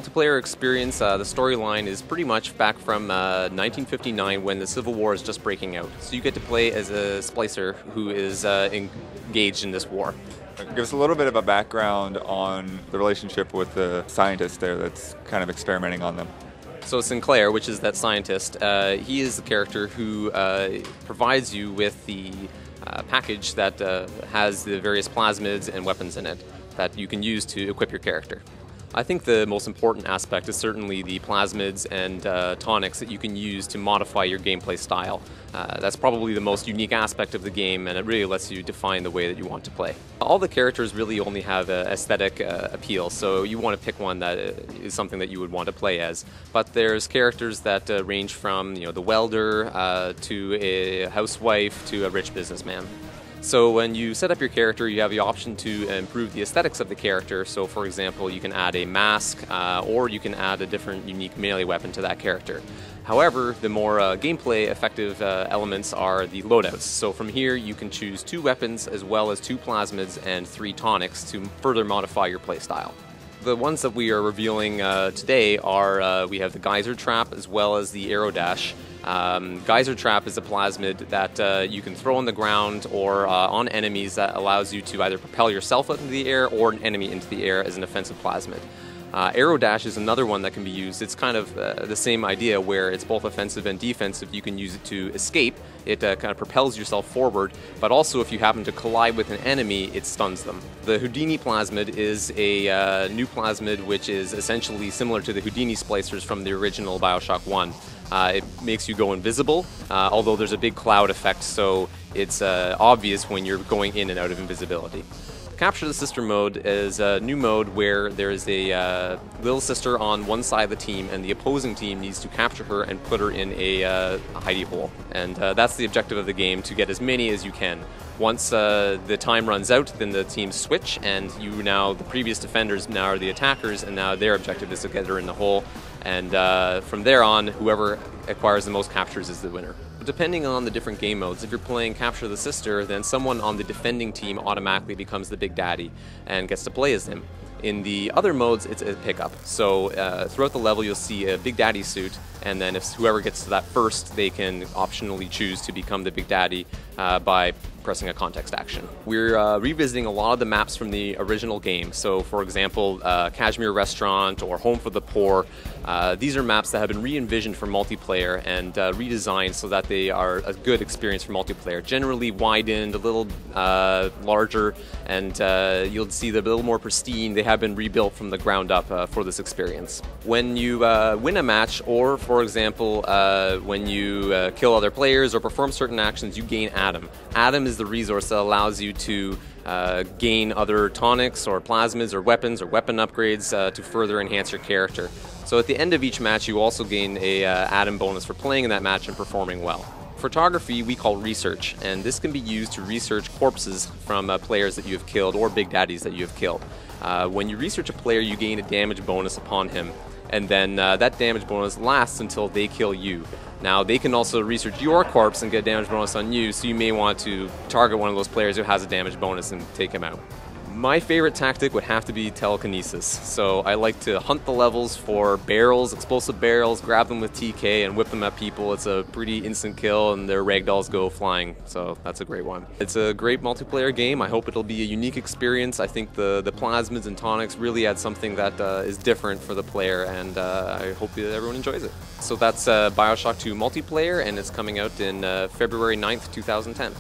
multiplayer experience, the storyline is pretty much back from 1959 when the Civil War is just breaking out. So you get to play as a splicer who is engaged in this war. Give us a little bit of a background on the relationship with the scientist there that's kind of experimenting on them. So Sinclair, which is that scientist, he is the character who provides you with the package that has the various plasmids and weapons in it that you can use to equip your character. I think the most important aspect is certainly the plasmids and tonics that you can use to modify your gameplay style. That's probably the most unique aspect of the game, and it really lets you define the way that you want to play. All the characters really only have aesthetic appeal, so you want to pick one that is something that you would want to play as. But there's characters that range from the welder to a housewife to a rich businessman. So when you set up your character, you have the option to improve the aesthetics of the character. So for example, you can add a mask or you can add a different unique melee weapon to that character. However, the more gameplay effective elements are the loadouts. So from here you can choose 2 weapons as well as 2 plasmids and 3 tonics to further modify your playstyle. The ones that we are revealing today are, we have the Geyser Trap as well as the Arrow Dash. Geyser Trap is a plasmid that you can throw on the ground or on enemies that allows you to either propel yourself up into the air or an enemy into the air as an offensive plasmid. Arrow Dash is another one that can be used. It's kind of the same idea where it's both offensive and defensive. You can use it to escape. It kind of propels yourself forward, but also if you happen to collide with an enemy, it stuns them. The Houdini plasmid is a new plasmid which is essentially similar to the Houdini splicers from the original BioShock 1. It makes you go invisible, although there's a big cloud effect, so it's obvious when you're going in and out of invisibility. Capture the Sister mode is a new mode where there's a little sister on one side of the team and the opposing team needs to capture her and put her in a hidey hole. And that's the objective of the game, to get as many as you can. Once the time runs out, then the teams switch and the previous defenders now are the attackers, and now their objective is to get her in the hole. And from there on, whoever acquires the most captures is the winner. Depending on the different game modes, if you're playing Capture the Sister, then someone on the defending team automatically becomes the Big Daddy and gets to play as him. In the other modes, it's a pickup. So throughout the level, you'll see a Big Daddy suit, and then if whoever gets to that first, they can optionally choose to become the Big Daddy by pressing a context action. We're revisiting a lot of the maps from the original game. So for example, Kashmir Restaurant or Home for the Poor. These are maps that have been re-envisioned for multiplayer and redesigned so that they are a good experience for multiplayer. Generally widened, a little larger, and you'll see they're a little more pristine. They have been rebuilt from the ground up for this experience. When you win a match, or for example, when you kill other players or perform certain actions, you gain Atom. Atom is the resource that allows you to gain other tonics or plasmids or weapons or weapon upgrades to further enhance your character. So at the end of each match, you also gain a Atom bonus for playing in that match and performing well. Photography we call research, and this can be used to research corpses from players that you have killed or Big Daddies that you have killed. When you research a player, you gain a damage bonus upon him, and then that damage bonus lasts until they kill you. Now, they can also research your corpse and get a damage bonus on you, so you may want to target one of those players who has a damage bonus and take him out. My favorite tactic would have to be telekinesis. So I like to hunt the levels for barrels, explosive barrels, grab them with TK and whip them at people. It's a pretty instant kill and their ragdolls go flying, so that's a great one. It's a great multiplayer game. I hope it'll be a unique experience. I think the plasmids and tonics really add something that is different for the player, and I hope that everyone enjoys it. So that's BioShock 2 multiplayer, and it's coming out in February 9th, 2010.